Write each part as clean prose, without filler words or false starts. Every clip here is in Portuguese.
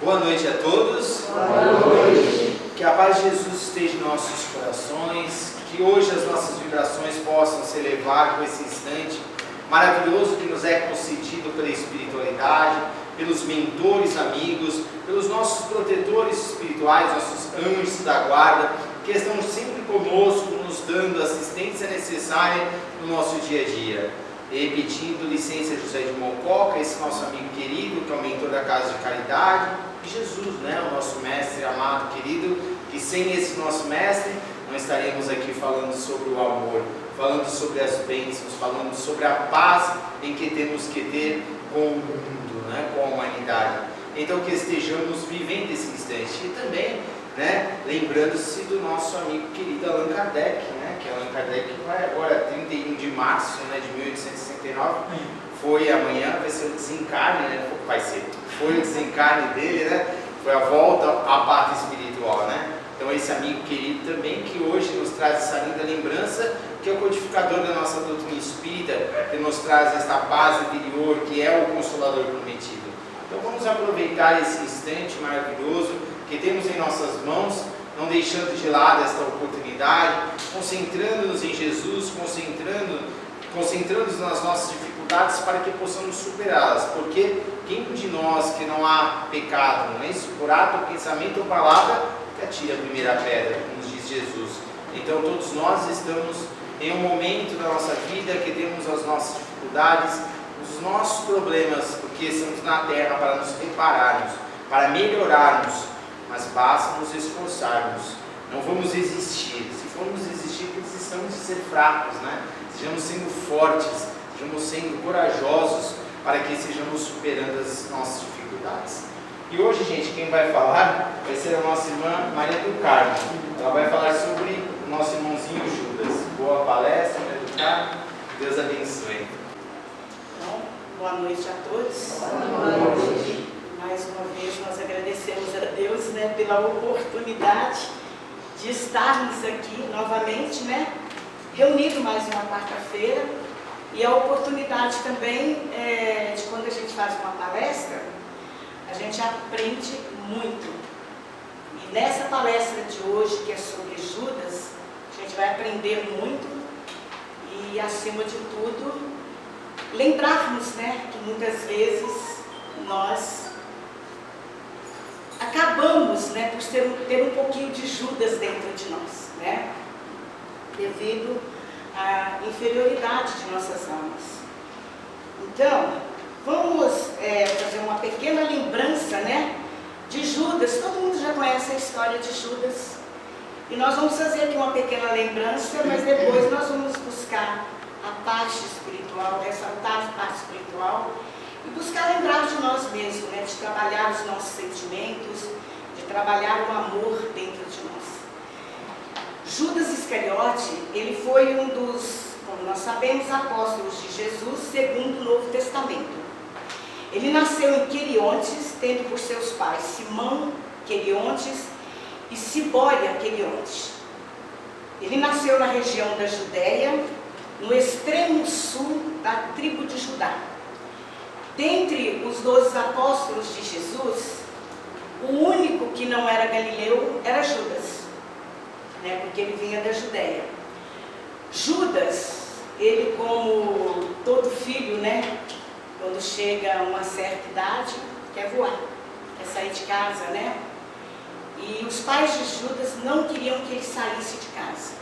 Boa noite a todos. Boa noite. Que a paz de Jesus esteja em nossos corações, que hoje as nossas vibrações possam se elevar com esse instante maravilhoso que nos é concedido pela espiritualidade, pelos mentores amigos, pelos nossos protetores espirituais, nossos anjos da guarda, que estão sempre conosco, nos dando a assistência necessária no nosso dia a dia. E pedindo licença José de Mococa, esse nosso amigo querido, que é o mentor da Casa de Caridade, e Jesus, o nosso mestre amado, querido, que sem esse nosso mestre não estaríamos aqui falando sobre o amor, falando sobre as bênçãos, falando sobre a paz em que temos que ter com o mundo, com a humanidade. Então que estejamos vivendo esse instante. E também, lembrando-se do nosso amigo querido Allan Kardec, que Allan Kardec vai agora, 31 de março de 1869, foi amanhã, vai ser o desencarne, foi o desencarne dele, foi a volta à pátria espiritual, Então esse amigo querido também, que hoje nos traz essa linda lembrança, que é o codificador da nossa doutrina espírita, que nos traz esta paz interior, que é o Consolador prometido. Então vamos aproveitar esse instante maravilhoso que temos em nossas mãos, não deixando de lado esta oportunidade, concentrando-nos em Jesus, concentrando-nos nas nossas dificuldades para que possamos superá-las, porque quem de nós que não há pecado, não é isso? Por ato, pensamento ou palavra, que atire a primeira pedra, como diz Jesus. Então todos nós estamos em um momento da nossa vida que temos as nossas dificuldades, os nossos problemas, porque estamos na terra para nos repararmos, para melhorarmos, mas basta nos esforçarmos. Não vamos existir. Se formos existir, precisamos de ser fracos, Sejamos sendo fortes, sejamos sendo corajosos, para que sejamos superando as nossas dificuldades. E hoje, gente, quem vai falar vai ser a nossa irmã Maria do Carmo. Ela vai falar sobre o nosso irmãozinho Judas. Boa palestra, Maria do Carmo. Deus abençoe. Então, boa noite a todos. Boa noite. Mais uma vez nós agradecemos a Deus, pela oportunidade de estarmos aqui novamente, reunidos mais uma quarta-feira, e a oportunidade também de quando a gente faz uma palestra, a gente aprende muito. E nessa palestra de hoje, que é sobre Judas, a gente vai aprender muito e, acima de tudo, lembrarmos, que muitas vezes nós acabamos, por ter um pouquinho de Judas dentro de nós, devido à inferioridade de nossas almas. Então, vamos fazer uma pequena lembrança, de Judas. Todo mundo já conhece a história de Judas. E nós vamos fazer aqui uma pequena lembrança, mas depois nós vamos buscar a parte espiritual, ressaltar a parte espiritual, e buscar lembrar de nós mesmos, de trabalhar os nossos sentimentos, de trabalhar o amor dentro de nós. Judas Iscariote, ele foi um dos, como nós sabemos, apóstolos de Jesus, segundo o Novo Testamento. Ele nasceu em Queriontes, tendo por seus pais Simão Queriontes e Cibória Queriontes. Ele nasceu na região da Judéia, no extremo sul da tribo de Judá. Dentre os 12 apóstolos de Jesus, o único que não era galileu era Judas, porque ele vinha da Judéia. Judas, ele, como todo filho, quando chega a uma certa idade, quer voar, quer sair de casa, E os pais de Judas não queriam que ele saísse de casa.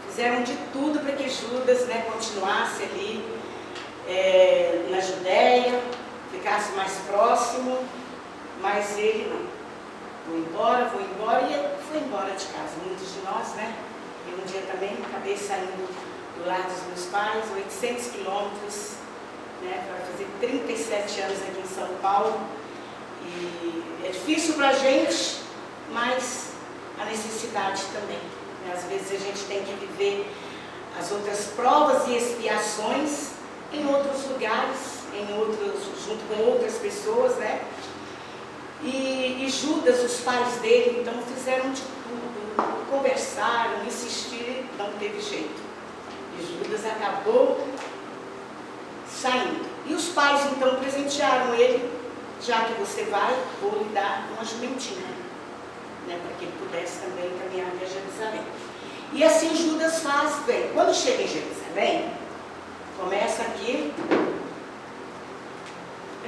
Fizeram de tudo para que Judas, continuasse ali na Judéia, ficasse mais próximo, mas ele não. Vou embora, e foi embora de casa. Muitos de nós, Eu um dia também acabei saindo do lar dos meus pais, 800 quilômetros, para fazer 37 anos aqui em São Paulo. E é difícil para a gente, mas a necessidade também. Às vezes a gente tem que viver as outras provas e expiações em outros lugares, junto com outras pessoas, E Judas, os pais dele, então fizeram de tudo, conversaram, insistiram, não teve jeito. E Judas acabou saindo. E os pais então presentearam ele já que você vai, vou lhe dar uma jumentinha, né, para que ele pudesse também caminhar até Jerusalém. E assim Judas faz bem. Quando chega em Jerusalém, começa aqui,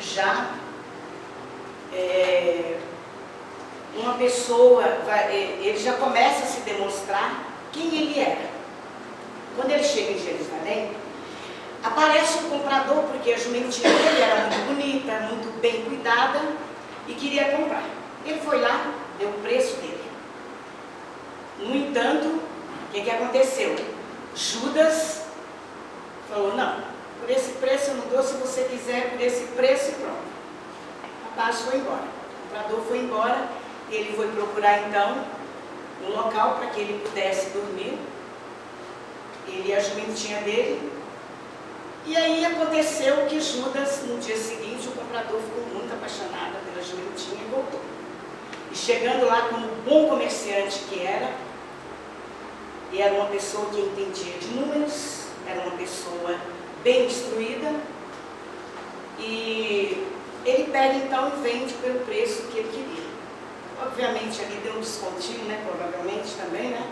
já uma pessoa, ele já começa a se demonstrar quem ele era. Quando ele chega em Jerusalém, aparece o comprador, porque a jumentinha dele era muito bonita, muito bem cuidada, e queria comprar. Ele foi lá, deu o preço dele. No entanto, o que aconteceu? Judas falou, não, por esse preço eu não dou, se você quiser por esse preço, pronto. O rapaz foi embora, o comprador foi embora, ele foi procurar então um local para que ele pudesse dormir, ele e a jumentinha dele. E aí aconteceu que Judas, no dia seguinte, o comprador ficou muito apaixonado pela jumentinha e voltou. E chegando lá como bom comerciante que era, e era uma pessoa que entendia de números, era uma pessoa bem instruída, e ele pega então e vende pelo preço que ele queria. Obviamente ali deu um descontinho, né? Provavelmente também, né?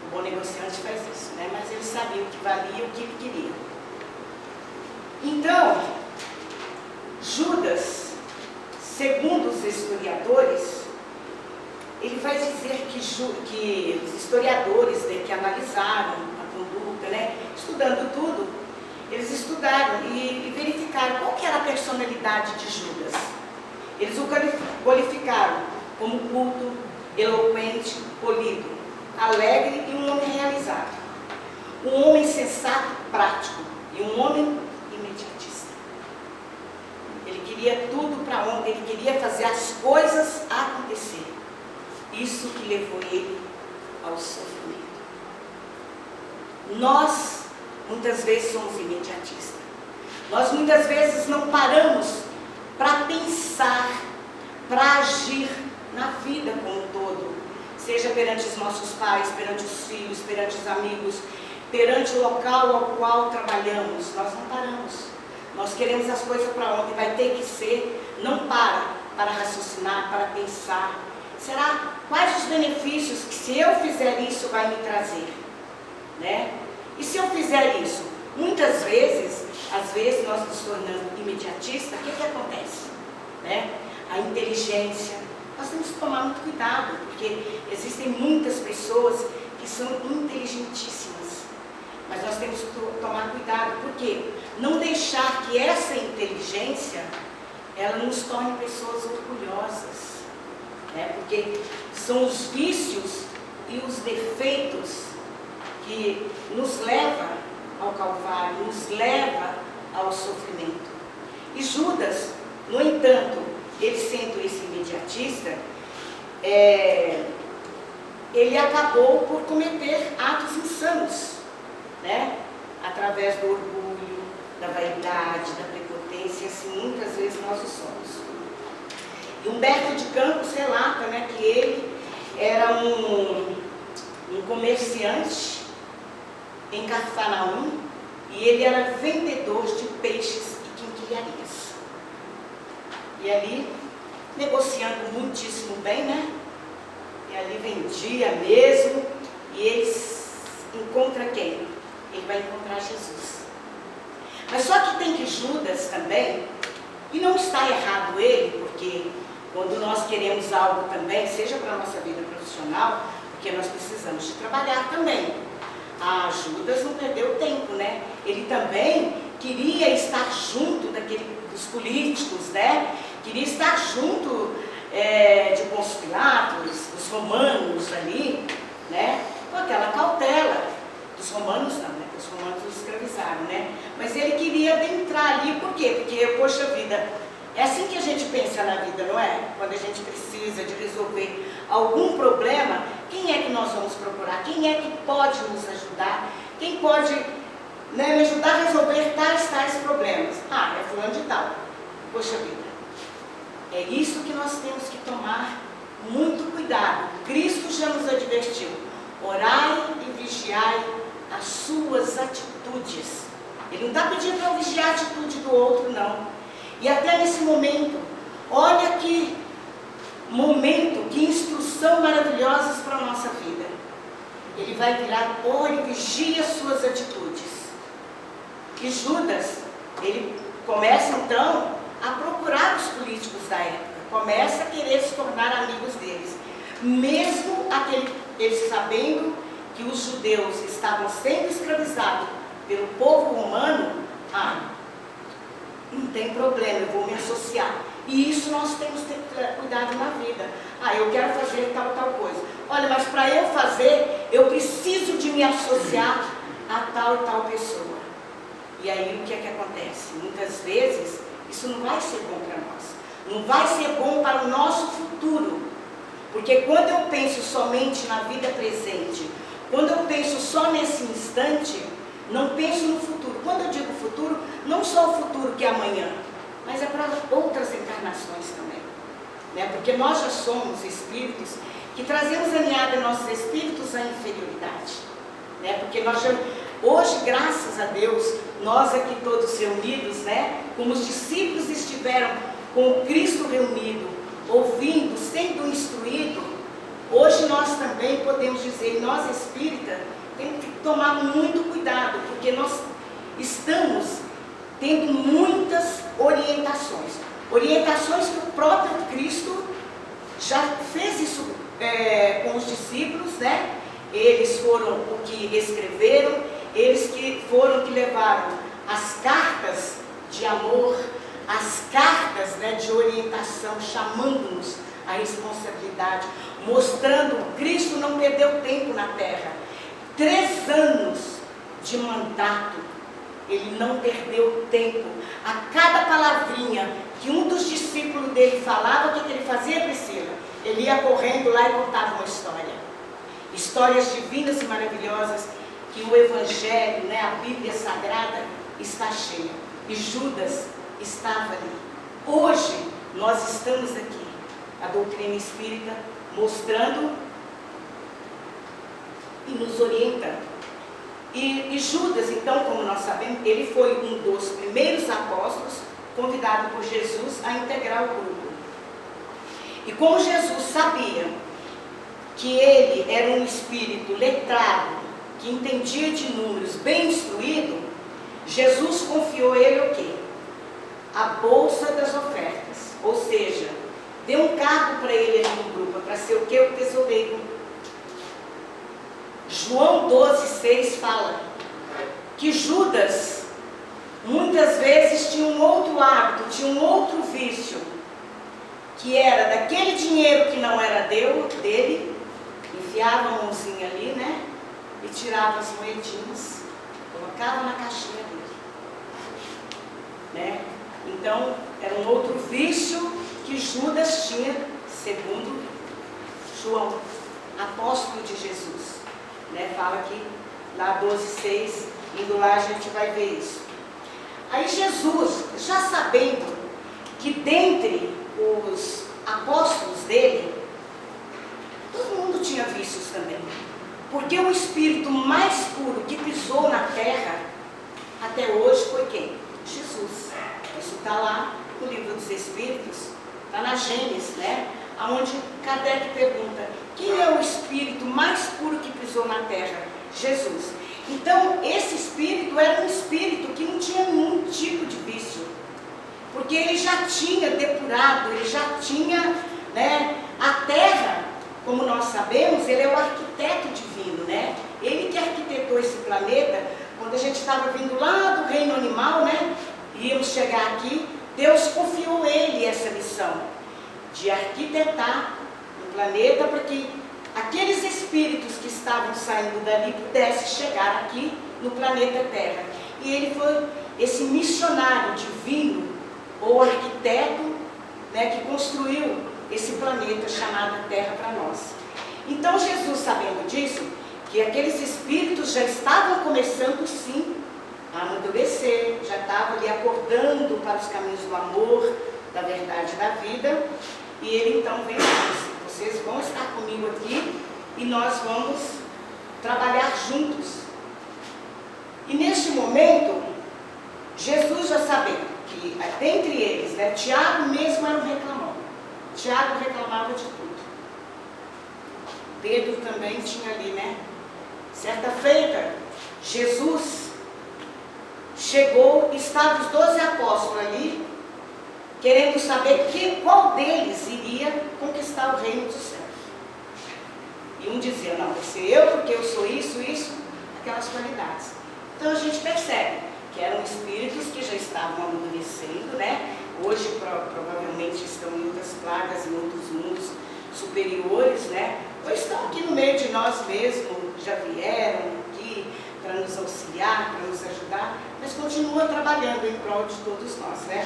O bom negociante faz isso, né? Mas ele sabia o que valia e o que ele queria. Então, Judas, segundo os historiadores, ele vai dizer que os historiadores, né, que analisaram a conduta, né, estudando tudo, eles estudaram e verificaram qual que era a personalidade de Judas. Eles o qualificaram como culto, eloquente, polido, alegre e um homem realizado. Um homem sensato, prático e um homem imediatista. Ele queria tudo para ontem, ele queria fazer as coisas acontecerem. Isso que levou ele ao sofrimento. Nós, muitas vezes, somos imediatistas. Nós, muitas vezes, não paramos para pensar, para agir na vida como um todo. Seja perante os nossos pais, perante os filhos, perante os amigos, perante o local ao qual trabalhamos. Nós não paramos. Nós queremos as coisas para ontem, vai ter que ser. Não para raciocinar, para pensar. Será quais os benefícios que se eu fizer isso vai me trazer, né? E se eu fizer isso? Muitas vezes, às vezes nós nos tornamos imediatistas, o que acontece? Né? A inteligência, nós temos que tomar muito cuidado, porque existem muitas pessoas que são inteligentíssimas, mas nós temos que tomar cuidado, porque não deixar que essa inteligência, ela nos torne pessoas orgulhosas. Porque são os vícios e os defeitos que nos levam ao Calvário, nos leva ao sofrimento. E Judas, no entanto, ele sendo esse imediatista, ele acabou por cometer atos insanos, né? Através do orgulho, da vaidade, da prepotência, assim muitas vezes nós o somos. E Humberto de Campos relata, né, que ele era um comerciante em Cafarnaum e ele era vendedor de peixes e quinquilharias. E ali, negociando muitíssimo bem, né? E ali vendia mesmo, e ele encontra quem? Ele vai encontrar Jesus. Mas só que tem que Judas também, e não está errado ele, porque quando nós queremos algo também, seja para a nossa vida profissional, porque nós precisamos de trabalhar também. Judas não perdeu tempo, né? Ele também queria estar junto dos políticos, né? Queria estar junto de Pôncio Pilatos, dos romanos ali, né? Com aquela cautela. Dos romanos não, né? Os romanos os escravizaram, né? Mas ele queria adentrar ali, por quê? Porque, poxa vida, é assim que a gente pensa na vida, não é? Quando a gente precisa de resolver algum problema, quem é que nós vamos procurar? Quem é que pode nos ajudar? Quem pode, né, me ajudar a resolver tais problemas? É fulano de tal. Poxa vida, é isso que nós temos que tomar muito cuidado. Cristo já nos advertiu. Orai e vigiai as suas atitudes. Ele não está pedindo para eu vigiar a atitude do outro, não. E até nesse momento, Olha que momento, que instrução maravilhosas para a nossa vida. Ele vai virar, ore e vigie as suas atitudes. E Judas, ele começa então a procurar os políticos da época, começa a querer se tornar amigos deles, mesmo eles sabendo que os judeus estavam sendo escravizados pelo povo romano. Não tem problema, eu vou me associar. E isso nós temos que ter cuidado na vida. Eu quero fazer tal coisa. Olha, mas para eu fazer, eu preciso de me associar a tal e tal pessoa. E aí o que é que acontece? Muitas vezes, isso não vai ser bom para nós. Não vai ser bom para o nosso futuro. Porque quando eu penso somente na vida presente, quando eu penso só nesse instante, não penso no futuro. Quando eu digo futuro, não só o futuro que é amanhã, mas é para outras encarnações também. Né? Porque nós já somos espíritos que trazemos alinhado em nossos espíritos a inferioridade. Né? Porque nós já, hoje, graças a Deus, nós aqui todos reunidos, né? Como os discípulos estiveram com o Cristo reunido, ouvindo, sendo instruído, hoje nós também podemos dizer, nós espíritas, temos que tomar muito cuidado, porque nós estamos tendo muitas orientações. Orientações que o próprio Cristo já fez isso com os discípulos, né? Eles foram o que escreveram, eles que foram que levaram as cartas de amor, as cartas, né, de orientação, chamando-nos à responsabilidade, mostrando que Cristo não perdeu tempo na terra. 3 anos de mandato, ele não perdeu tempo. A cada palavrinha que um dos discípulos dele falava, o que ele fazia, Priscila? Ele ia correndo lá e contava uma história. Histórias divinas e maravilhosas que o Evangelho, né, a Bíblia Sagrada está cheia. E Judas estava ali. Hoje nós estamos aqui, a doutrina espírita mostrando e nos orientando. E Judas, então, como nós sabemos, ele foi um dos primeiros apóstolos convidado por Jesus a integrar o grupo. E como Jesus sabia que ele era um espírito letrado, que entendia de números, bem instruído, Jesus confiou a ele o quê? A bolsa das ofertas. Ou seja, deu um cargo para ele ali no grupo, para ser o quê? O tesoureiro. João 12,6 fala que Judas muitas vezes tinha um outro hábito, tinha um outro vício, que era daquele dinheiro que não era dele, enfiava a mãozinha ali, né? E tirava as moedinhas, colocava na caixinha dele. Né? Então, era um outro vício que Judas tinha, segundo João, apóstolo de Jesus. Né? Fala aqui, lá 12,6, indo lá a gente vai ver isso. Aí Jesus, já sabendo que dentre os apóstolos dele, todo mundo tinha vícios também. Porque o espírito mais puro que pisou na terra, até hoje, foi quem? Jesus. Isso está lá no livro dos Espíritos, está na Gênesis, né? Onde Kardec pergunta, quem é o espírito mais puro que pisou na terra? Jesus. Então, esse espírito era um espírito que não tinha nenhum tipo de vício. Porque ele já tinha depurado, ele já tinha, né, a terra, como nós sabemos, ele é o arquiteto divino, né? Ele que arquitetou esse planeta. Quando a gente estava vindo lá do reino animal, né? Íamos chegar aqui, Deus confiou a ele essa missão de arquitetar o planeta para que aqueles espíritos que estavam saindo dali pudessem chegar aqui no planeta Terra. E ele foi esse missionário divino, ou arquiteto, né, que construiu esse planeta chamado Terra para nós. Então Jesus, sabendo disso, que aqueles espíritos já estavam começando sim a amadurecer, já estavam ali acordando para os caminhos do amor, da verdade da vida, e ele então vem e disse, vocês vão estar comigo aqui e nós vamos trabalhar juntos. E neste momento, Jesus já sabendo que dentre eles deles, né? Tiago mesmo era um reclamão. Tiago reclamava de tudo. Pedro também tinha ali, né? Certa feita, Jesus chegou, estavam os 12 apóstolos ali, querendo saber qual deles iria conquistar o reino dos céus. E um dizia, não, vai ser eu, porque eu sou isso, aquelas qualidades. Então a gente percebe que eram espíritos que já estavam amadurecendo, né? Hoje provavelmente estão em outras plagas, em outros mundos superiores, né? Ou estão aqui no meio de nós mesmos, já vieram aqui para nos auxiliar, para nos ajudar, mas continua trabalhando em prol de todos nós, né?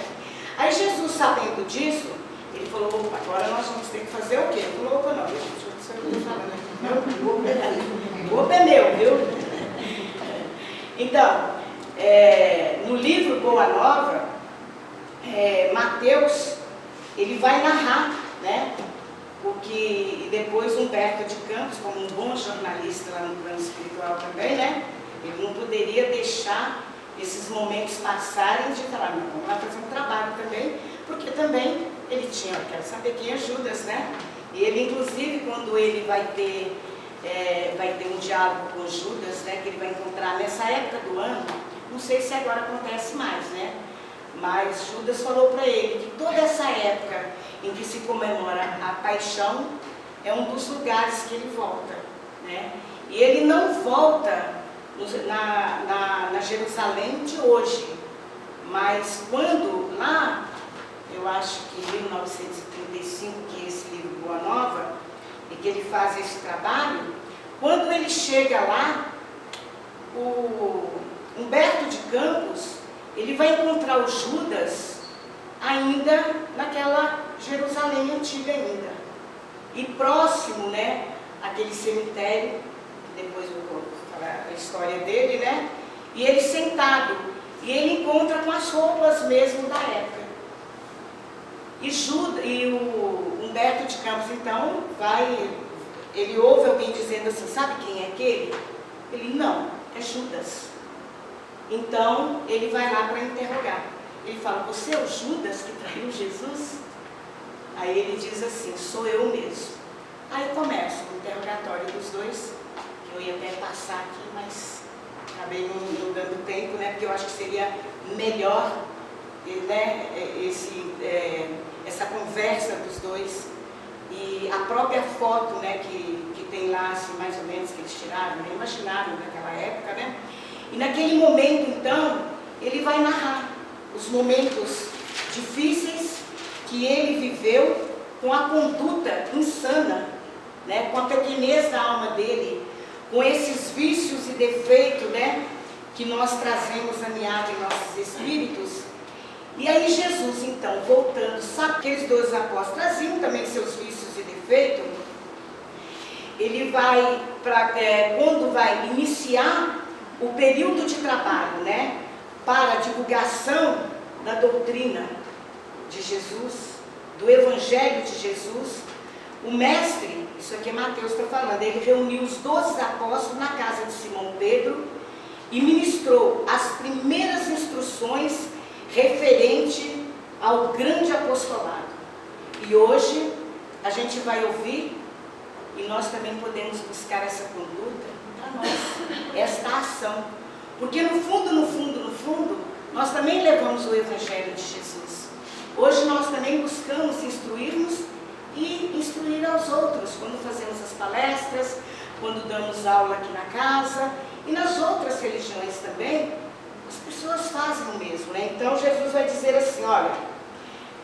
Aí Jesus, sabendo disso, ele falou, opa, agora nós vamos ter que fazer o quê? Ele falou, opa, não, deixa eu estar falando aqui. Não, o opa é meu, viu? Então, no livro Boa Nova, Mateus, ele vai narrar, né? Porque depois Humberto de Campos, como um bom jornalista lá no plano espiritual também, né? Ele não poderia deixar esses momentos passarem de falar, não, vamos lá fazer um trabalho também, porque também ele tinha, quero saber quem é Judas, né? E ele, inclusive, quando ele vai ter um diálogo com Judas, né? Que ele vai encontrar nessa época do ano, não sei se agora acontece mais, né? Mas Judas falou para ele que toda essa época em que se comemora a paixão é um dos lugares que ele volta, né? E ele não volta na Jerusalém de hoje, mas quando lá, eu acho que em 1935, que é esse livro Boa Nova, e que ele faz esse trabalho, quando ele chega lá, o Humberto de Campos, ele vai encontrar o Judas ainda naquela Jerusalém antiga ainda. E próximo, né, aquele cemitério, depois eu vou falar a história dele, né? E ele sentado, e ele encontra com as roupas mesmo da época. E o Humberto de Campos, então, ele ouve alguém dizendo assim, sabe quem é aquele? Ele, não, é Judas. Então, ele vai lá para interrogar. Ele fala, você é o Judas que traiu Jesus? Aí ele diz assim, sou eu mesmo. Aí começa o interrogatório dos dois, que eu ia até passar aqui, mas acabei não dando tempo, né? Porque eu acho que seria melhor, né, essa conversa dos dois. E a própria foto, né, que tem lá, assim, mais ou menos, que eles tiraram, né, imaginaram naquela época, né? E naquele momento, então, ele vai narrar os momentos difíceis que ele viveu com a conduta insana, né, com a pequenez da alma dele, com esses vícios e defeitos, né, que nós trazemos ameaçado em nossos espíritos. E aí Jesus, então, voltando, sabe que aqueles 12 apóstolos traziam também seus vícios e defeitos, ele vai, quando vai iniciar o período de trabalho, né, para a divulgação da doutrina de Jesus, do Evangelho de Jesus, o mestre, isso aqui é Mateus está falando, ele reuniu os 12 apóstolos na casa de Simão Pedro e ministrou as primeiras instruções referente ao grande apostolado. E hoje a gente vai ouvir, e nós também podemos buscar essa conduta para nós, esta ação. Porque no fundo, nós também levamos o Evangelho de Jesus. Hoje nós também buscamos instruir-nos e instruir aos outros, quando fazemos as palestras, quando damos aula aqui na casa, e nas outras religiões também, as pessoas fazem o mesmo, né? Então Jesus vai dizer assim, olha,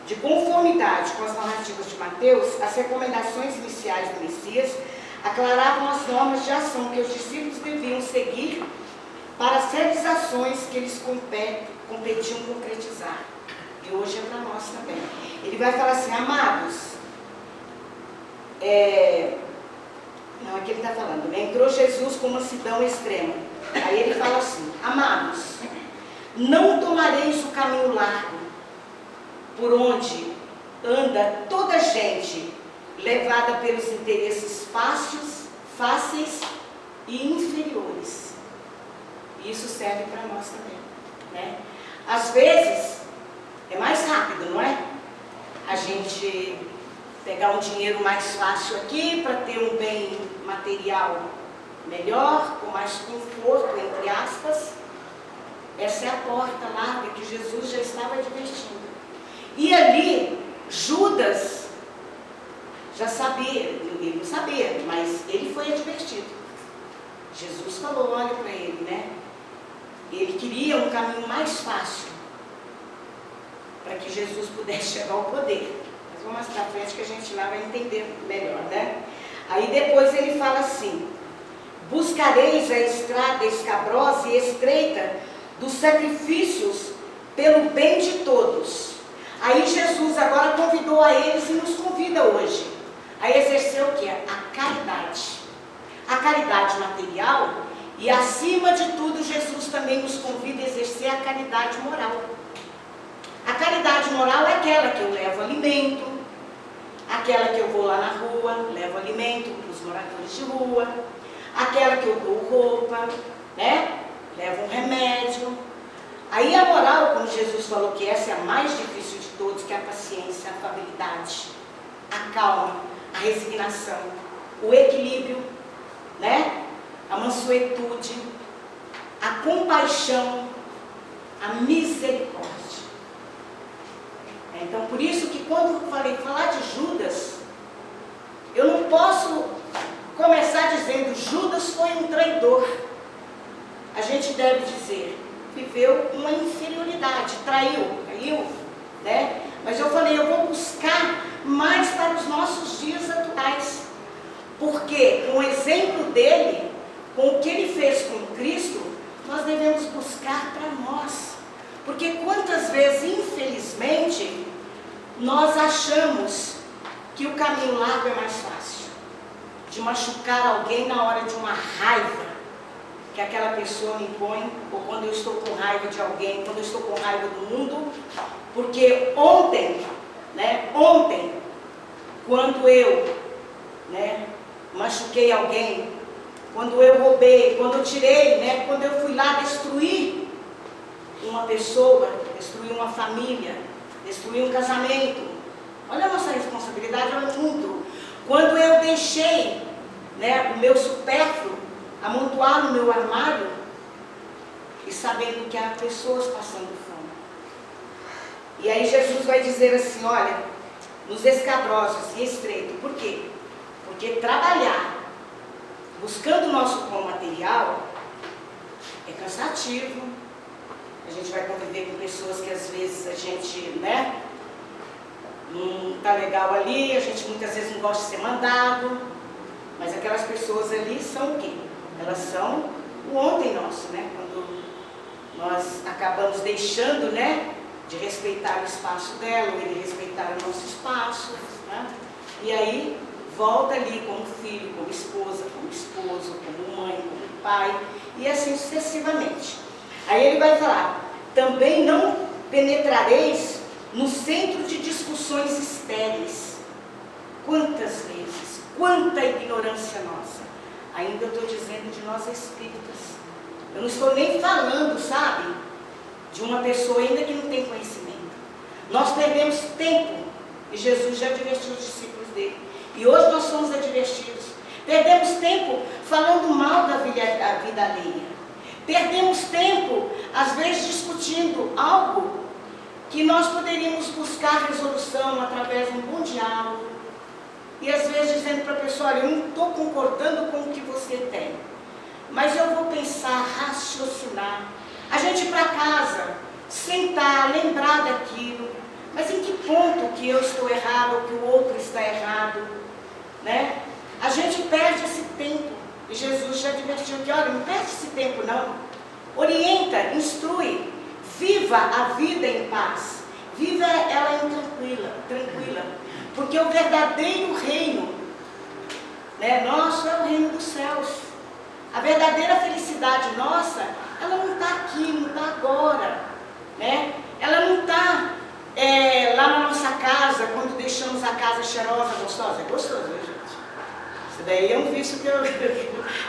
de conformidade com as narrativas de Mateus, as recomendações iniciais do Messias aclaravam as normas de ação que os discípulos deviam seguir para as realizações que eles competiam concretizar. E hoje é para nós também. Ele vai falar assim, amados, não, aqui ele está falando, né? Entrou Jesus com mansidão extrema. Aí ele fala assim, amados, não tomareis o caminho largo, por onde anda toda gente, levada pelos interesses fáceis e inferiores. Isso serve para nós também, né? Às vezes, é mais rápido rápido, não é? A gente pegar um dinheiro mais fácil aqui para ter um bem material melhor, com mais conforto, entre aspas. Essa é a porta larga que Jesus já estava advertindo. E ali, Judas já sabia, ele não sabia, mas ele foi advertido. Jesus falou, olha para ele, né? Ele queria um caminho mais fácil para que Jesus pudesse chegar ao poder. Mas vamos mais para frente que a gente lá vai entender melhor, né? Aí depois ele fala assim: buscareis a estrada escabrosa e estreita dos sacrifícios pelo bem de todos. Aí Jesus agora convidou a eles e nos convida hoje a exercer o que? A caridade. A caridade material, e acima de tudo Jesus também nos convida a exercer a caridade moral. A caridade moral é aquela que eu levo alimento, aquela que eu vou lá na rua, levo alimento para os moradores de rua, aquela que eu dou roupa, né? Levo um remédio. Aí a moral, como Jesus falou que essa é a mais difícil de todos, que é a paciência, a afabilidade, a calma, a resignação, o equilíbrio, né? A mansuetude, a compaixão, a misericórdia. Então, por isso que quando eu falei falar de Judas, eu não posso começar dizendo Judas foi um traidor. A gente deve dizer, viveu uma inferioridade, traiu, né? Mas eu falei, eu vou buscar mais para os nossos dias atuais. Porque com o exemplo dele, com o que ele fez com Cristo, nós devemos buscar para nós. Porque quantas vezes, infelizmente, nós achamos que o caminho largo é mais fácil. De machucar alguém na hora de uma raiva que aquela pessoa me impõe, ou quando eu estou com raiva de alguém, quando eu estou com raiva do mundo. Porque ontem, quando eu, machuquei alguém, quando eu roubei, quando eu tirei, quando eu fui lá destruir uma pessoa, destruir uma família, destruir um casamento, olha a nossa responsabilidade, olha o mundo. Quando eu deixei o meu supérfluo amontoar no meu armário, e sabendo que há pessoas passando fome. E aí Jesus vai dizer assim, olha, nos escabrosos e estreitos. Por quê? Porque trabalhar, buscando o nosso pão material, é cansativo. A gente vai conviver com pessoas que às vezes a gente, não está legal ali, a gente muitas vezes não gosta de ser mandado, mas aquelas pessoas ali são o quê? Elas são o ontem nosso, quando nós acabamos deixando, de respeitar o espaço dela, ou ele respeitar o nosso espaço, e aí volta ali como filho, como esposa, como esposo, como mãe, como pai, e assim sucessivamente. Aí ele vai falar, também não penetrareis no centro de discussões estéreis. Quantas vezes, quanta ignorância nossa. Ainda eu estou dizendo de nós espíritas. Eu não estou nem falando, de uma pessoa ainda que não tem conhecimento. Nós perdemos tempo, e Jesus já advertiu os discípulos dele. E hoje nós somos advertidos. Perdemos tempo falando mal da vida alheia. Perdemos tempo, às vezes, discutindo algo que nós poderíamos buscar resolução através de um bom diálogo. E às vezes dizendo para a pessoa, olha, eu não estou concordando com o que você tem, mas eu vou pensar, raciocinar. A gente ir para casa, sentar, lembrar daquilo. Mas em que ponto que eu estou errado ou que o outro está errado? A gente perde esse tempo. E Jesus já advertiu que, olha, não perde esse tempo não. Orienta, instrui, viva a vida em paz. Viva ela tranquila. Porque o verdadeiro reino, nosso é o reino dos céus. A verdadeira felicidade nossa, ela não está aqui, não está agora. Ela não está lá na nossa casa, quando deixamos a casa cheirosa, gostosa. É gostoso, né, gente? Isso daí é um vício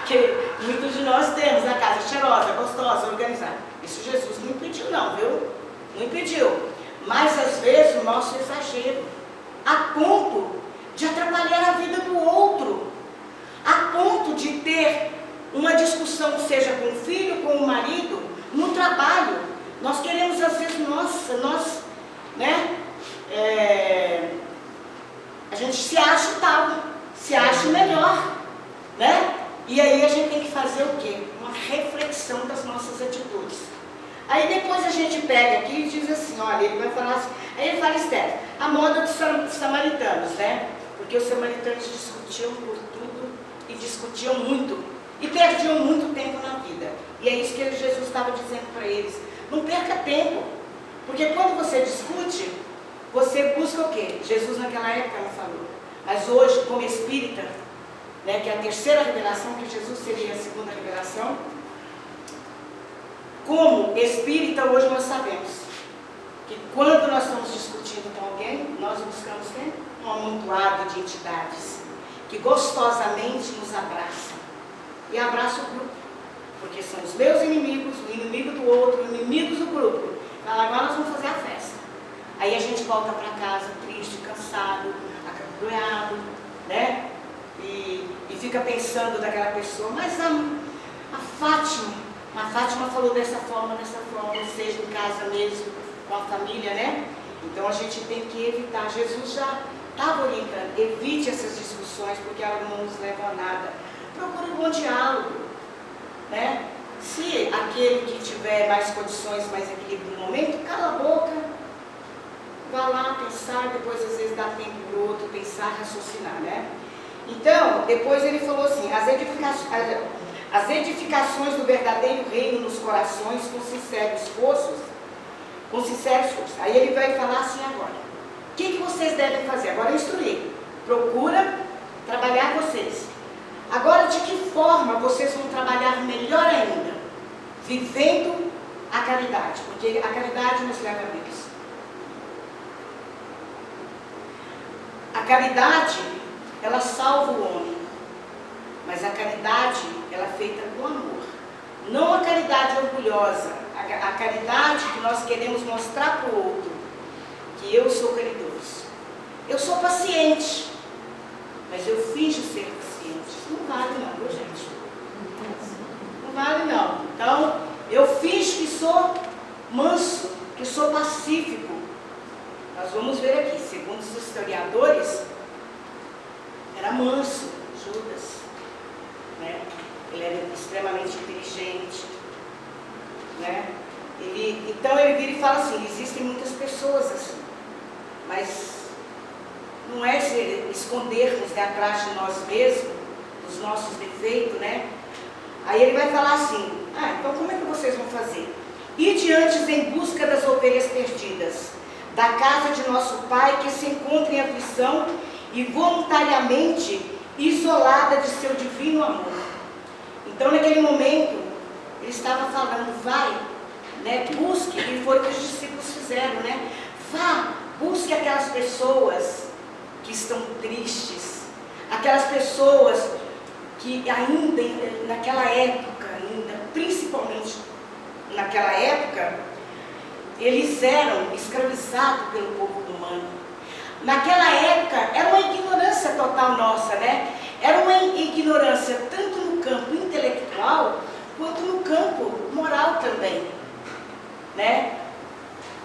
que muitos de nós temos, a casa cheirosa, gostosa, organizada. Isso Jesus não impediu não, viu? Não impediu. mas às vezes o nosso exagero, a ponto de atrapalhar a vida do outro, a ponto de ter uma discussão, seja com o filho, com o marido, no trabalho. Nós queremos, às vezes, a gente se acha tal, se acha melhor, né? E aí a gente tem que fazer o quê? Uma reflexão das nossas atitudes. Aí depois a gente pega aqui e diz assim, olha, ele vai falar assim, aí ele fala, Esther, a moda dos samaritanos, né? Porque os samaritanos discutiam por tudo e discutiam muito e perdiam muito tempo na vida. E é isso que Jesus estava dizendo para eles, não perca tempo, porque quando você discute, você busca o quê? Jesus naquela época não falou, mas hoje, como espírita, né, que é a terceira revelação, que Jesus seria a segunda revelação, como espírita, hoje nós sabemos que quando nós estamos discutindo com alguém, nós buscamos quem? Um amontoado de entidades que gostosamente nos abraçam e abraçam o grupo, porque são os meus inimigos, o inimigo do outro, os inimigos do grupo. Então, agora nós vamos fazer a festa. Aí a gente volta para casa triste, cansado, acabrunhado, né? E fica pensando daquela pessoa, mas a Fátima falou dessa forma, seja em casa mesmo, com a família, né? Então a gente tem que evitar. Jesus já estava orientando, evite essas discussões, porque elas não nos levam a nada. Procure um bom diálogo, né? Se aquele que tiver mais condições, mais equilíbrio no momento, cala a boca, vá lá pensar, depois às vezes dá tempo para o outro pensar, raciocinar, né? Então, depois ele falou assim, as edificações do verdadeiro reino nos corações com sinceros esforços. Aí ele vai falar assim agora, o que vocês devem fazer? Agora eu instruí, procura trabalhar vocês. Agora, de que forma vocês vão trabalhar melhor ainda? Vivendo a caridade, porque a caridade nos leva a Deus. A caridade, ela salva o homem, mas a caridade, ela é feita com amor. Não a caridade orgulhosa, a caridade que nós queremos mostrar para o outro, que eu sou caridoso. Eu sou paciente, mas eu finjo ser paciente. Não vale não, viu, gente? Não vale não. Então, eu finjo que sou manso, que sou pacífico. Nós vamos ver aqui, segundo os historiadores, era manso, Judas, né? Ele era extremamente inteligente, né? Então ele vira e fala assim, existem muitas pessoas assim, mas não é escondermos, né, atrás de nós mesmos, dos nossos defeitos, né? Aí ele vai falar assim, então como é que vocês vão fazer? Ide antes em busca das ovelhas perdidas, da casa de nosso Pai que se encontra em aflição e voluntariamente isolada de seu divino amor. Então naquele momento, ele estava falando, vai, né, busque, e foi o que os discípulos fizeram, né? Vá, busque aquelas pessoas que estão tristes, aquelas pessoas que ainda, naquela época, principalmente naquela época, eles eram escravizados pelo povo romano. Naquela época, era uma ignorância total nossa, né? Era uma ignorância tanto no campo intelectual, quanto no campo moral também, né?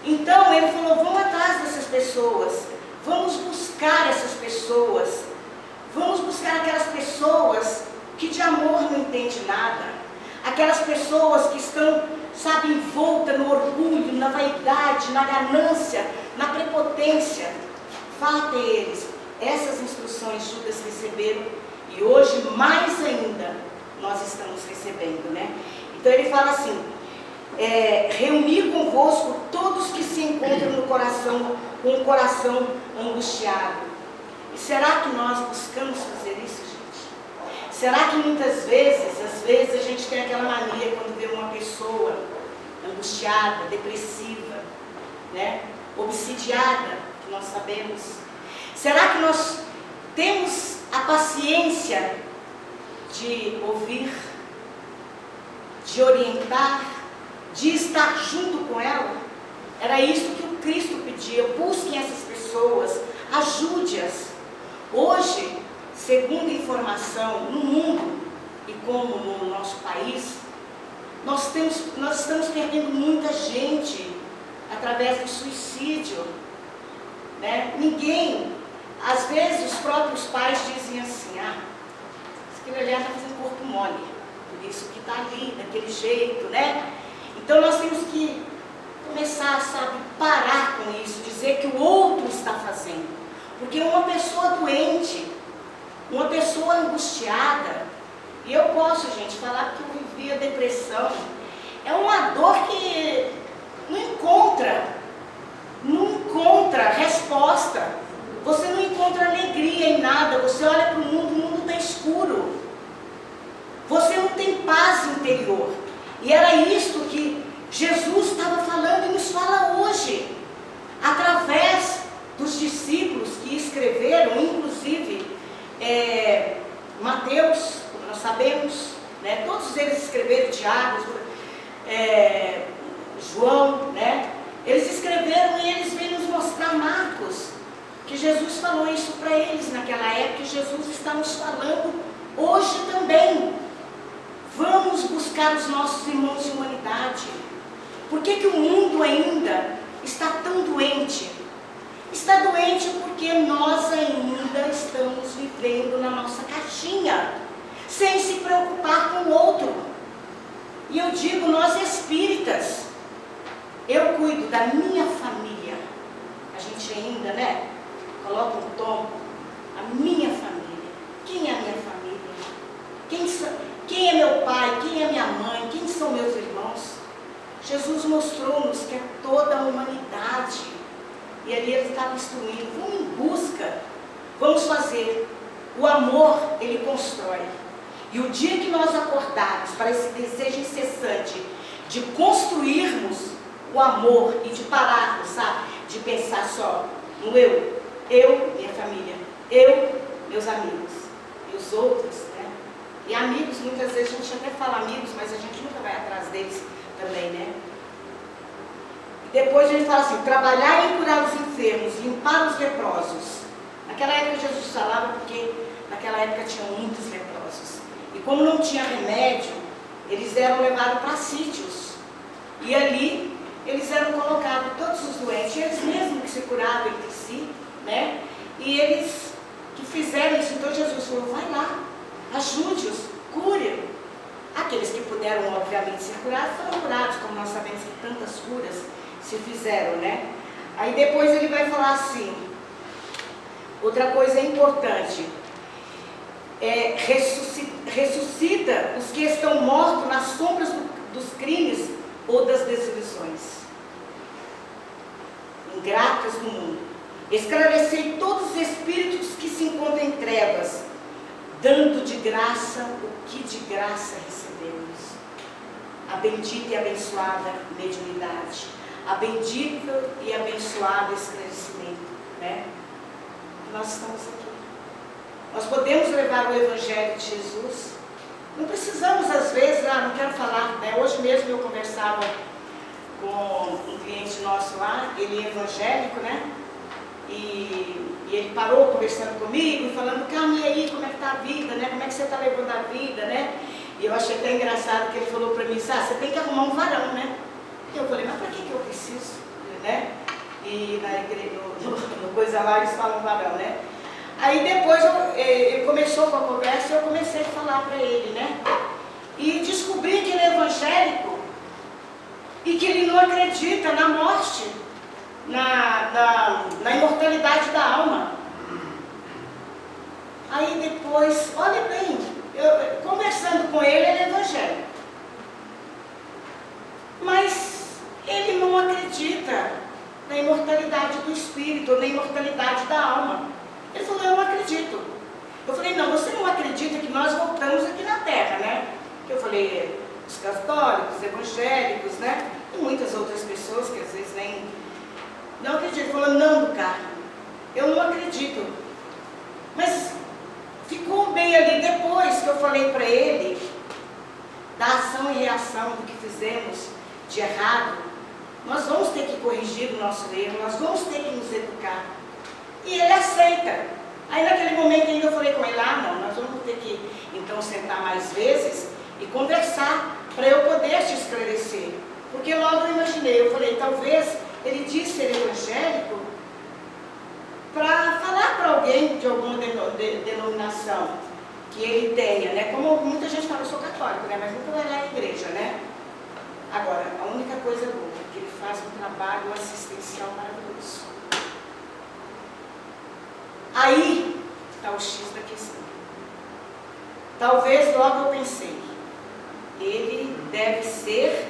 Então, ele falou, vamos atrás dessas pessoas, vamos buscar essas pessoas, vamos buscar aquelas pessoas que de amor não entendem nada, aquelas pessoas que estão, sabe, envoltas no orgulho, na vaidade, na ganância, na prepotência. Vá até eles. Essas instruções Judas receberam e hoje mais ainda nós estamos recebendo, né? Então ele fala assim, reunir convosco todos que se encontram no coração, com o coração angustiado. E será que nós buscamos fazer isso, gente? Será que muitas vezes, às vezes a gente tem aquela mania quando vê uma pessoa angustiada, depressiva, né? Obsidiada, que nós sabemos. Será que nós temos a paciência de ouvir, de orientar, de estar junto com ela? Era isso que o Cristo pediu. dia, busquem essas pessoas, ajude-as. Hoje, segundo informação, no mundo e como no nosso país, nós estamos perdendo muita gente através do suicídio, né? Ninguém, às vezes os próprios pais dizem assim, aquele ali está fazendo corpo mole, por isso que está ali, daquele jeito, né? Então nós temos que começar, sabe, parar com isso, dizer que o outro está fazendo. Porque uma pessoa doente, uma pessoa angustiada, e eu posso, gente, falar que eu vivi a depressão, é uma dor que não encontra resposta, você não encontra alegria em nada, você olha para o mundo está escuro, você não tem paz interior. E era isto que Jesus estava falando e nos fala hoje, através dos discípulos que escreveram, inclusive Mateus, como nós sabemos, né, todos eles escreveram, Tiago, João, né, eles escreveram e eles vêm nos mostrar Marcos, que Jesus falou isso para eles naquela época, e Jesus está nos falando hoje também. Vamos buscar os nossos irmãos de humanidade. Por que o mundo ainda está tão doente? Está doente porque nós ainda estamos vivendo na nossa caixinha, sem se preocupar com o outro. E eu digo, nós espíritas, eu cuido da minha família. A gente ainda, né, coloca um tom, a minha família. Quem é a minha família? Quem é meu pai? Quem é minha mãe? Quem são meus irmãos? Jesus mostrou-nos que é toda a humanidade. E ali ele estava instruindo, vamos em busca, vamos fazer. O amor, ele constrói. E o dia que nós acordarmos para esse desejo incessante de construirmos o amor e de pararmos, sabe? De pensar só no eu, minha família, meus amigos, e os outros, né? E amigos, muitas vezes a gente até fala amigos, mas a gente nunca vai atrás deles também, né? Depois ele fala assim, trabalhar em curar os enfermos, limpar os leprosos. Naquela época Jesus falava porque naquela época tinha muitos leprosos. E como não tinha remédio, eles eram levados para sítios. E ali eles eram colocados, todos os doentes, eles mesmos que se curavam entre si, né? E eles que fizeram isso, então Jesus falou, vai lá, ajude-os, cure. Aqueles que puderam, obviamente, ser curados, foram curados, como nós sabemos que tantas curas se fizeram, né? Aí depois ele vai falar assim, outra coisa importante, ressuscita os que estão mortos nas sombras dos crimes ou das desilusões, ingratas do mundo. Esclarecei todos os espíritos que se encontram em trevas, dando de graça o que de graça recebemos. A bendita e abençoada mediunidade, a bendita e abençoada esclarecimento, né? Nós estamos aqui. Nós podemos levar o Evangelho de Jesus. Não precisamos, às vezes, não quero falar, né? Hoje mesmo eu conversava com um cliente nosso lá, ele é evangélico, né? E ele parou conversando comigo, falando, Carmen, e aí, como é que está a vida, né? Como é que você está levando a vida, né? E eu achei até engraçado que ele falou para mim, você tem que arrumar um varão, né? E eu falei, mas para que eu preciso, né? E na igreja, no coisa lá, eles falam varão, né? Aí depois ele começou com a conversa e eu comecei a falar para ele, né? E descobri que ele é evangélico e que ele não acredita na morte, na imortalidade da alma. Aí depois, olha bem, eu, conversando com ele é evangélico. Mas ele não acredita na imortalidade do espírito, na imortalidade da alma. Ele falou, eu não acredito. Eu falei, não, você não acredita que nós voltamos aqui na Terra, né? Eu falei, os católicos, os evangélicos, né? E muitas outras pessoas que às vezes nem... Não acredito. Ele falou, não, Carmen, eu não acredito. Mas ficou bem ali, depois que eu falei para ele da ação e reação do que fizemos de errado, nós vamos ter que corrigir nosso erro, nós vamos ter que nos educar. E ele aceita. Aí naquele momento ainda eu falei com ele, não, nós vamos ter que então sentar mais vezes e conversar para eu poder te esclarecer. Porque logo eu imaginei, eu falei, talvez ele disse ser evangélico para falar para alguém de alguma denominação que ele tenha, né? Como muita gente fala, eu sou católico, né? Mas nunca vai lá à igreja, né? Agora, a única coisa boa é que ele faz um trabalho assistencial maravilhoso. Aí está o X da questão. Talvez logo eu pensei, ele deve ser,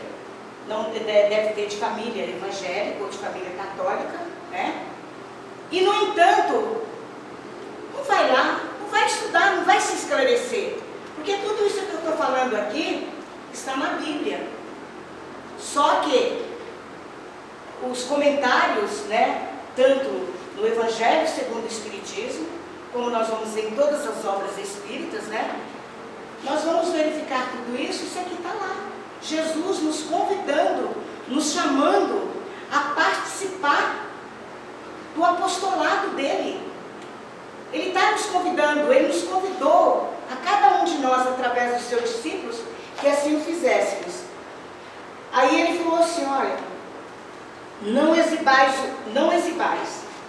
não deve ter de família evangélica ou de família católica, né? E no entanto, não vai lá, não vai estudar, não vai se esclarecer. Porque tudo isso que eu estou falando aqui está na Bíblia. Só que os comentários, né, tanto no Evangelho segundo o Espiritismo, como nós vamos ver em todas as obras espíritas, né, nós vamos verificar tudo isso, isso aqui está lá. Jesus nos convidando, nos chamando a participar do apostolado dele. Ele está nos convidando, ele nos convidou a cada um de nós, através dos seus discípulos, que assim o fizéssemos. Aí ele falou assim, olha, não exibais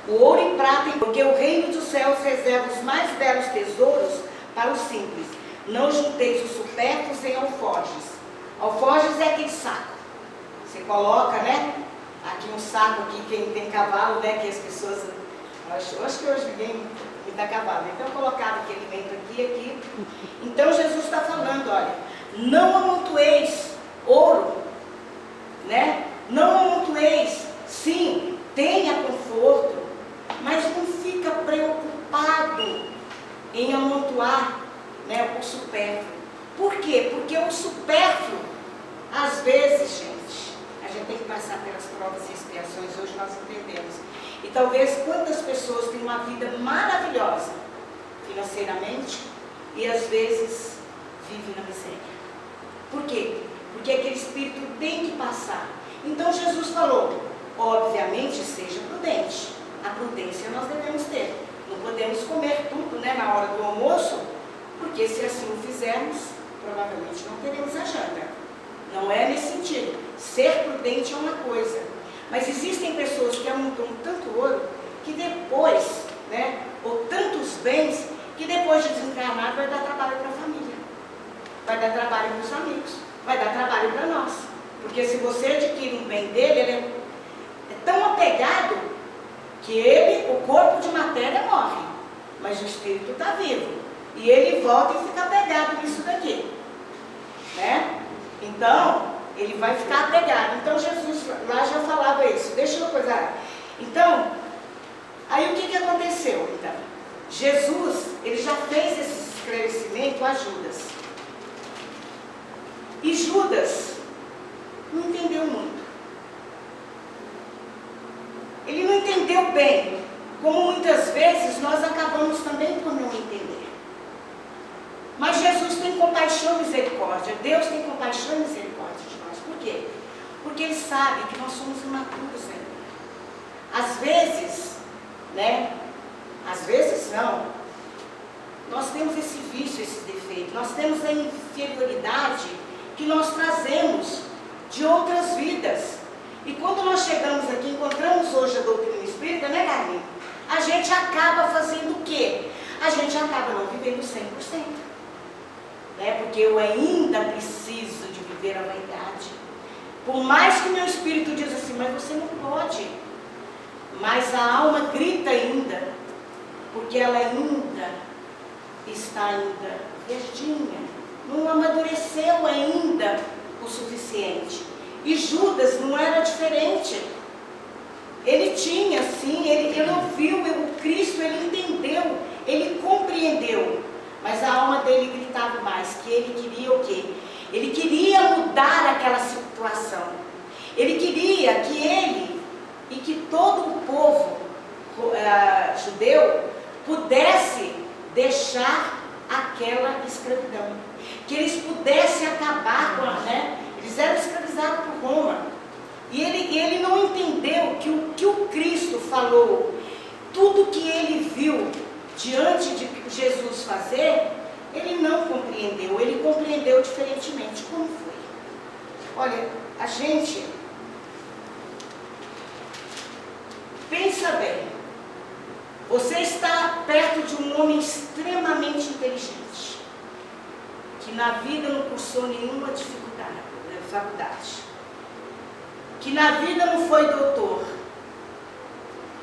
o ouro e prata, porque o reino dos céus reserva os mais belos tesouros para os simples. Não junteis os supérfluos em alforjes. Alforjes é aquele saco. Você coloca, né? Aqui um saco, aqui quem tem cavalo, né? Que as pessoas... Eu acho que hoje ninguém me dá cavalo. Então eu colocava aquele alimento aqui e aqui. Então Jesus está falando, olha, não amontoeis ouro, né? Não amontoeis, sim, tenha conforto, mas não fica preocupado em amontoar, né, o supérfluo. Por quê? Porque o supérfluo, às vezes, gente, a gente tem que passar pelas provas e expiações, hoje nós entendemos. E talvez quantas pessoas têm uma vida maravilhosa financeiramente e às vezes vivem na miséria. Por quê? Porque aquele espírito tem que passar. Então Jesus falou, obviamente seja prudente. A prudência nós devemos ter. Não podemos comer tudo, né, na hora do almoço, porque se assim o fizermos, provavelmente não teremos a janta. Não é nesse sentido. Ser prudente é uma coisa. Mas existem pessoas que amontoam tanto ouro, que depois, né, ou tantos bens, que depois de desencarnar vai dar trabalho para a família. Vai dar trabalho para os amigos. Vai dar trabalho para nós. Porque se você adquire um bem dele, ele é tão apegado que ele, o corpo de matéria morre, mas o espírito está vivo. E ele volta e fica apegado nisso daqui. Né? Então, ele vai ficar apegado. Então, Jesus lá já falava isso. Deixa eu coisar. Então, aí o que aconteceu? Então, Jesus, ele já fez esse esclarecimento a Judas. E Judas não entendeu muito. Ele não entendeu bem, como muitas vezes nós acabamos também por não entender. Mas Jesus tem compaixão e misericórdia. Deus tem compaixão e misericórdia de nós. Por quê? Porque Ele sabe que nós somos imaturos ainda. Às vezes, né? Às vezes não. Nós temos esse vício, esse defeito. Nós temos a inferioridade que nós trazemos de outras vidas. E quando nós chegamos aqui, encontramos hoje a doutrina espírita, né, Carlinhos? A gente acaba fazendo o quê? A gente acaba não vivendo 100%. Né? Porque eu ainda preciso de viver a vaidade. Por mais que o meu espírito diz assim, mas você não pode. Mas a alma grita ainda, porque ela ainda está verdinha. Não amadureceu ainda o suficiente. E Judas não era diferente. Ele tinha, sim, ele ouviu o Cristo, ele entendeu, ele compreendeu. Mas a alma dele gritava mais, que ele queria o quê? Ele queria mudar aquela situação. Ele queria que ele e que todo o povo judeu pudesse deixar aquela escravidão. Que eles pudessem acabar com a, né? Eles eram escravizados por Roma. E ele não entendeu que o falou, tudo que ele viu diante de Jesus fazer, ele não compreendeu, ele compreendeu diferentemente. Como foi? Olha, a gente pensa bem, você está perto de um homem extremamente inteligente, que na vida não cursou nenhuma faculdade, que na vida não foi doutor,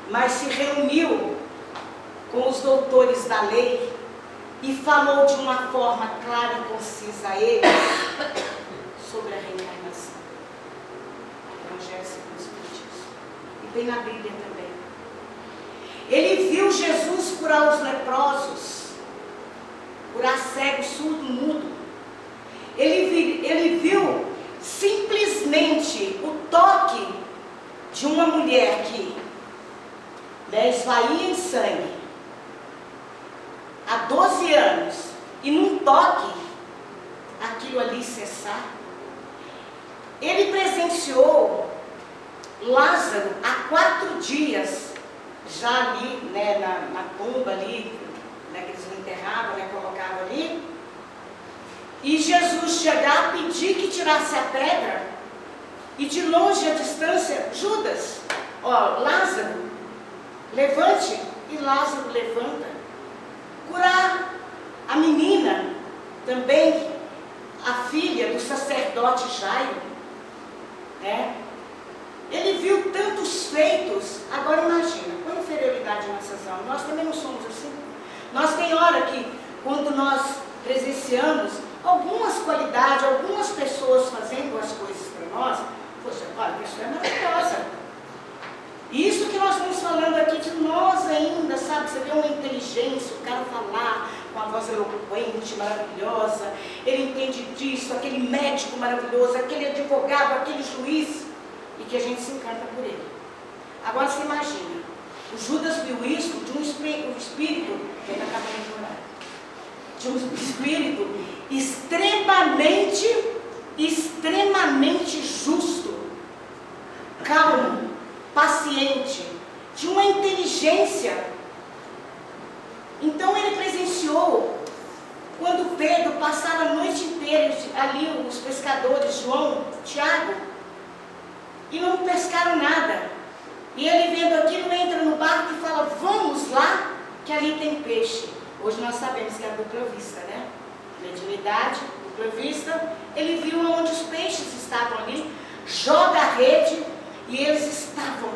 mas se reuniu com os doutores da lei e falou de uma forma clara e concisa a eles sobre a reencarnação. O Evangelho segundo o Espiritismo. E tem na Bíblia também. Ele viu Jesus curar os leprosos, curar cego, surdo, mudo. Ele viu simplesmente o toque de uma mulher que esvaía em sangue há 12 anos, e num toque aquilo ali cessar. Ele presenciou Lázaro há 4 dias, já ali, na tumba ali, que eles o enterravam, colocavam ali, e Jesus chegar a pedir que tirasse a pedra, e de longe a distância, Judas, Lázaro, levante, e Lázaro levanta. Curar a menina, também a filha do sacerdote Jairo, Ele viu tantos feitos. Agora imagina, com inferioridade nessas almas, nós também não somos assim. Nós tem hora que, quando nós presenciamos algumas qualidades, algumas pessoas fazendo as coisas para nós, poxa, olha, a pessoa é maravilhosa. Isso que nós estamos falando aqui de nós ainda, sabe? Você vê uma inteligência, o cara falar com a voz eloquente, maravilhosa, ele entende disso, aquele médico maravilhoso, aquele advogado, aquele juiz, e que a gente se encanta por ele. Agora você imagina, o Judas viu isso de um espírito, que ele acaba de orar, de um espírito extremamente justo, calmo, paciente, de uma inteligência. Então ele presenciou quando Pedro passava a noite inteira ali, os pescadores, João, Tiago, e não pescaram nada. E ele vendo aquilo, entra no barco e fala, vamos lá, que ali tem peixe. Hoje nós sabemos que é a dupla vista, mediunidade, dupla vista. Ele viu onde os peixes estavam ali, joga a rede, e eles estavam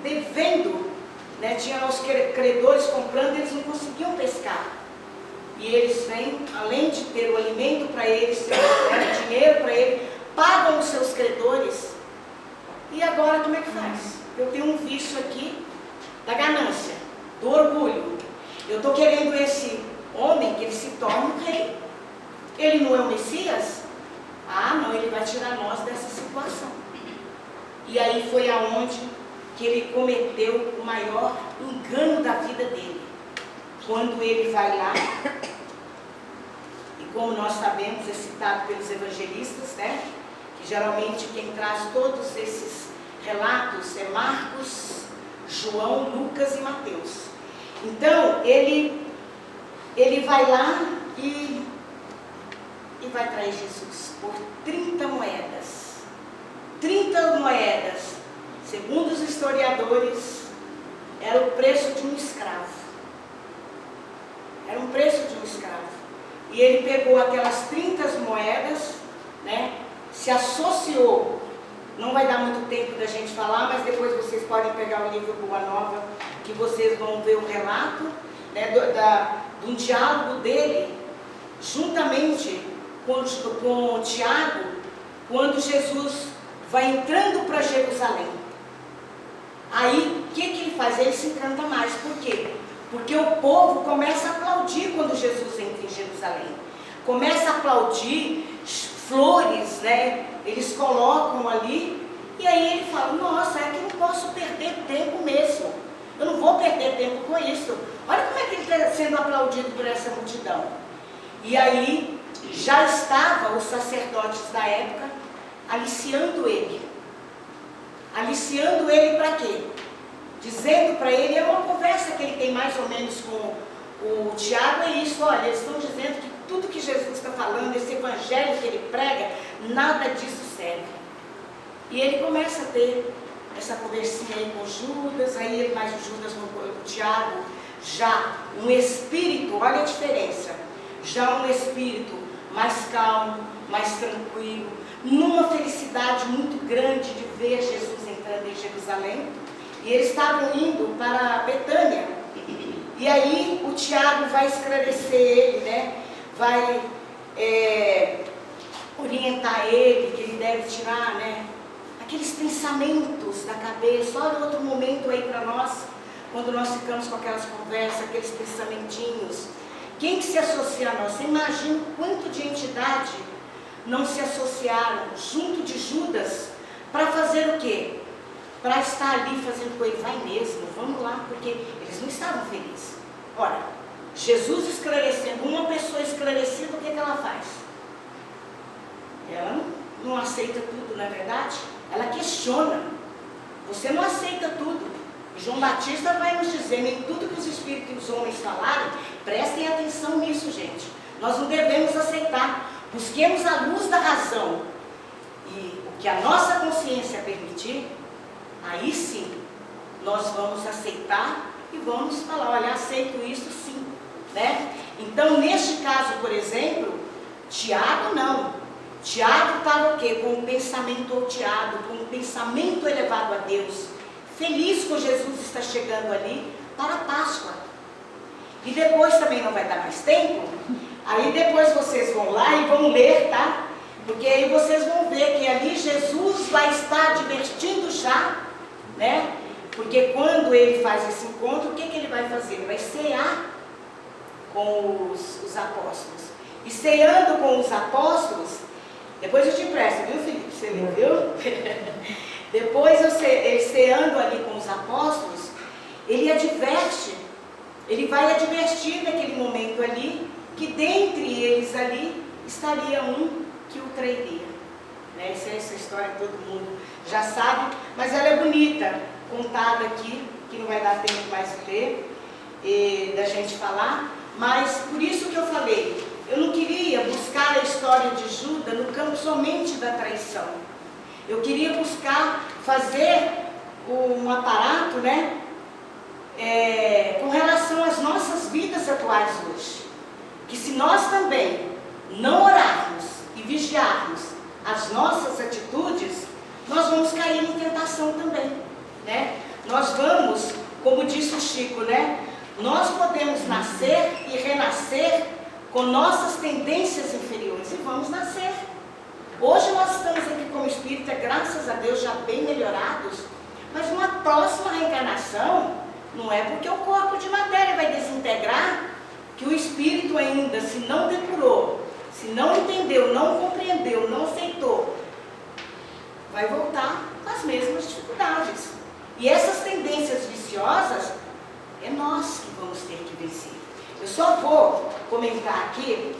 devendo, tinha os credores comprando, eles não conseguiam pescar. E eles vêm, além de ter o alimento para eles, o dinheiro para eles, pagam os seus credores. E agora como é que faz? Eu tenho um vício aqui da ganância, do orgulho. Eu estou querendo esse homem que ele se torne um rei. Ele não é o Messias? Ah, não, ele vai tirar nós dessa situação. E aí foi aonde que ele cometeu o maior engano da vida dele. Quando ele vai lá, e como nós sabemos, é citado pelos evangelistas, que geralmente quem traz todos esses relatos é Marcos, João, Lucas e Mateus. Então, ele vai lá e vai trair Jesus por 30 moedas. 30 moedas, segundo os historiadores, era o preço de um escravo. Era um preço de um escravo. E ele pegou aquelas 30 moedas, se associou. Não vai dar muito tempo da gente falar, mas depois vocês podem pegar o livro Boa Nova, que vocês vão ver o relato de um diálogo dele, juntamente com Tiago, quando Jesus vai entrando para Jerusalém. Aí, o que ele faz? Ele se encanta mais. Por quê? Porque o povo começa a aplaudir quando Jesus entra em Jerusalém. Começa a aplaudir, flores, eles colocam ali, e aí ele fala, nossa, é que não posso perder tempo mesmo. Eu não vou perder tempo com isso. Olha como é que ele está sendo aplaudido por essa multidão. E aí, já estavam os sacerdotes da época aliciando ele. Aliciando ele para quê? dizendo para ele, é uma conversa que ele tem mais ou menos com o Tiago, é isso, olha, eles estão dizendo que tudo que Jesus está falando, esse evangelho que ele prega, nada disso serve. E ele começa a ter essa conversinha aí com Judas, aí mais o Judas no Tiago, já um espírito, olha a diferença, já um espírito mais calmo, mais tranquilo, numa felicidade muito grande de ver Jesus entrando em Jerusalém. E eles estavam indo para Betânia. E aí o Tiago vai esclarecer ele, né? Vai orientar ele, que ele deve tirar, né, aqueles pensamentos da cabeça. Olha outro momento aí para nós, quando nós ficamos com aquelas conversas, aqueles pensamentinhos. Quem que se associa a nós? Você imagina o quanto de entidade não se associaram junto de Judas para fazer o quê? Para estar ali fazendo com ele, vai mesmo, vamos lá, porque eles não estavam felizes. Ora, Jesus esclarecendo, uma pessoa esclarecida, o que ela faz? Ela não aceita tudo, não é verdade? Ela questiona. Você não aceita tudo. E João Batista vai nos dizer, nem tudo que os espíritos e os homens falarem, prestem atenção nisso, gente. Nós não devemos aceitar. Busquemos a luz da razão. E o que a nossa consciência permitir, aí sim, nós vamos aceitar e vamos falar, olha, aceito isso sim, né? Então, neste caso, por exemplo, Tiago não. Tiago estava o quê? Com um pensamento outeado, com um pensamento elevado a Deus, feliz com Jesus está chegando ali para a Páscoa. E depois também não vai dar mais tempo, aí depois vocês vão lá e vão ler, tá? Porque aí vocês vão ver que ali Jesus vai estar advertindo já, né? Porque quando ele faz esse encontro, o que ele vai fazer? Ele vai cear com os apóstolos. E ceando com os apóstolos, depois eu te empresto, viu, Felipe? Você leu, viu? Depois ele ceando ali com os apóstolos, ele adverte, ele vai advertir naquele momento ali, que dentre eles ali estaria um que o trairia. Né? Essa história todo mundo já sabe, mas ela é bonita, contada aqui, que não vai dar tempo mais de ler, da gente falar, mas por isso que eu falei, eu não queria buscar a história de Judas no campo somente da traição. Eu queria buscar fazer um aparato, né, com relação às nossas vidas atuais hoje. Que se nós também não orarmos e vigiarmos as nossas atitudes, nós vamos cair em tentação também, né? Nós vamos, como disse o Chico, né? Nós podemos nascer e renascer com nossas tendências inferiores e vamos nascer. Hoje nós estamos aqui como espírita, graças a Deus, já bem melhorados, mas numa próxima reencarnação, não é porque o corpo de matéria vai desintegrar, que o espírito ainda, se não depurou, se não entendeu, não compreendeu, não aceitou, vai voltar com as mesmas dificuldades. E essas tendências viciosas, é nós que vamos ter que vencer. Eu só vou comentar aqui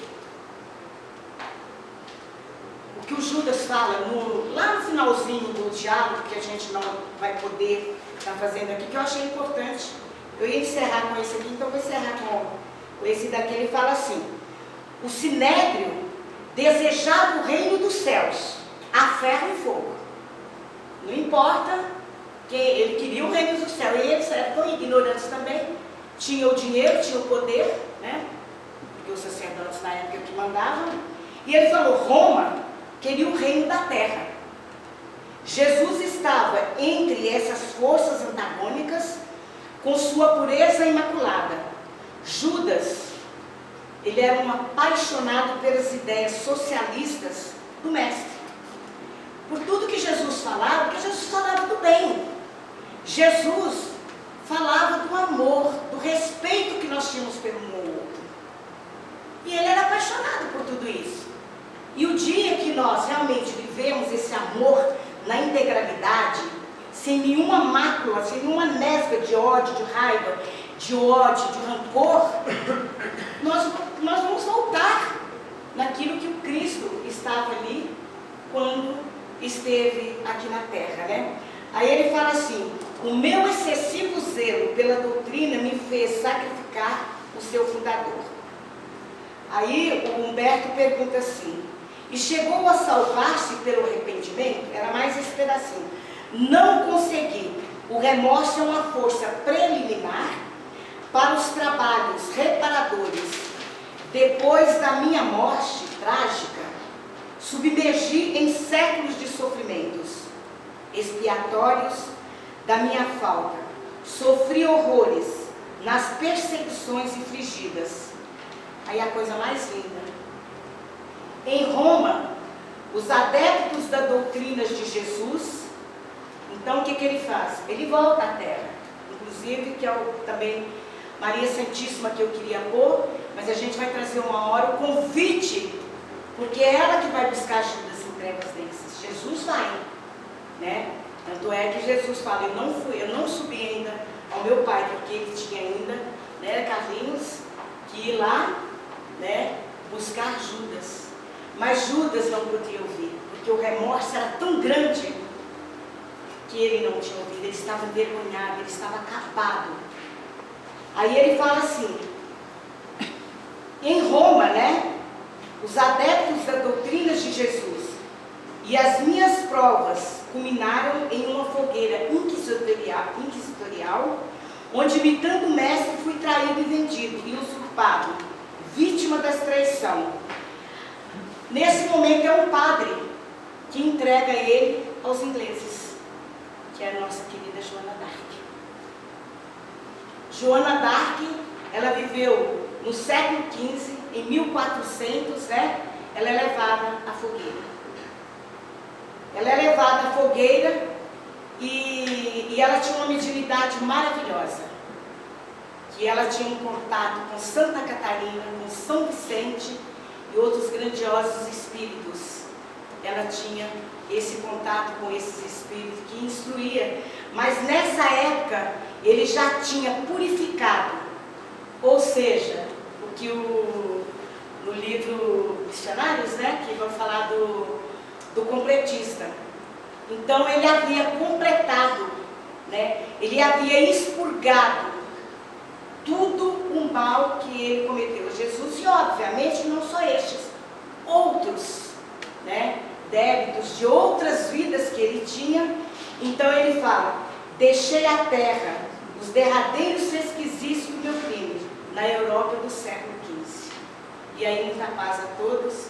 o que o Judas fala lá no finalzinho do diálogo, que a gente não vai poder estar fazendo aqui, que eu achei importante. Eu ia encerrar com esse aqui, então eu vou encerrar com esse daqui. Ele fala assim: o sinédrio desejava o reino dos céus, a ferro e fogo. Não importa, que ele queria o reino dos céus, e eles eram ignorantes também, tinham o dinheiro, tinham o poder, né? Porque os sacerdotes na época que mandavam. E ele falou, Roma queria o reino da terra. Jesus estava entre essas forças antagônicas, com sua pureza imaculada. Judas, ele era um apaixonado pelas ideias socialistas do mestre. Por tudo que Jesus falava, porque Jesus falava do bem. Jesus falava do amor, do respeito que nós tínhamos pelo outro. E ele era apaixonado por tudo isso. E o dia que nós realmente vivemos esse amor na integralidade, sem nenhuma mácula, sem nenhuma nesga de ódio, de raiva, de ódio, de rancor, nós vamos voltar naquilo que o Cristo estava ali quando esteve aqui na Terra, né? Aí ele fala assim, o meu excessivo zelo pela doutrina me fez sacrificar o seu fundador. Aí o Humberto pergunta assim, e chegou a salvar-se pelo arrependimento? Era mais esse pedacinho. Não consegui. O remorso é uma força preliminar para os trabalhos reparadores. Depois da minha morte trágica, submergi em séculos de sofrimentos expiatórios da minha falta. Sofri horrores nas perseguições infligidas. Aí a coisa mais linda. Em Roma, os adeptos da doutrina de Jesus, então o que ele faz? Ele volta à terra. Inclusive, que é também Maria Santíssima que eu queria pôr, mas a gente vai trazer uma hora o convite, porque é ela que vai buscar Judas em trevas densas. Jesus vai, né? Tanto é que Jesus fala, eu não subi ainda ao meu pai, porque ele tinha ainda, né, Carlinhos, que ir lá, né, buscar Judas. Mas Judas não podia ouvir, porque o remorso era tão grande que ele não tinha ouvido, ele estava envergonhado, ele estava acabado. Aí ele fala assim, em Roma, né, os adeptos da doutrina de Jesus e as minhas provas culminaram em uma fogueira inquisitorial, onde, imitando o mestre, fui traído e vendido e usurpado, vítima da traição. Nesse momento é um padre que entrega ele aos ingleses, que é a nossa querida Joana d'Arc. Joana d'Arc, ela viveu no século XV, em 1400, né? Ela é levada à fogueira. Ela é levada à fogueira e ela tinha uma mediunidade maravilhosa. Que ela tinha um contato com Santa Catarina, com São Vicente e outros grandiosos espíritos. Ela tinha esse contato com esses espíritos que instruía. Mas nessa época, ele já tinha purificado. Ou seja, o que no livro Missionários, né, que vai falar do completista. Então ele havia completado, né, ele havia expurgado tudo o mal que ele cometeu a Jesus, e obviamente não só estes, outros, né, débitos de outras vidas que ele tinha. Então ele fala, deixei a terra, os derradeiros resquícios do meu crime, na Europa do século XV. E aí muita paz a todos,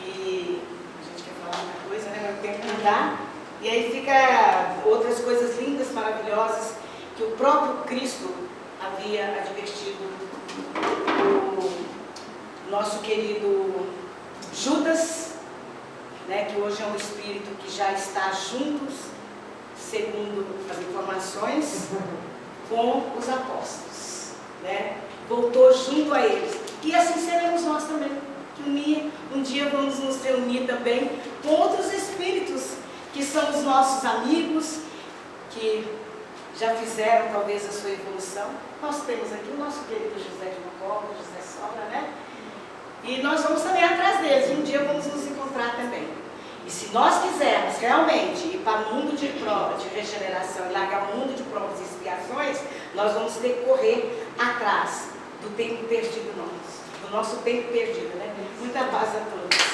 e a gente quer falar muita coisa, né, mas o tempo não dá. E aí fica outras coisas lindas, maravilhosas, que o próprio Cristo havia advertido o nosso querido Judas, né, que hoje é um espírito que já está juntos, segundo as informações, com os apóstolos, né? Voltou junto a eles. E assim seremos nós também, que um dia vamos nos reunir também com outros espíritos, que são os nossos amigos, que já fizeram talvez a sua evolução. Nós temos aqui o nosso querido José de Mococa, José Sobra, né? E nós vamos também atrás deles, um dia vamos nos encontrar também. E se nós quisermos realmente ir para o mundo de prova, de regeneração, e largar o mundo de provas e expiações, nós vamos ter que correr atrás do tempo perdido nosso, do nosso tempo perdido, né? Muita paz a todos.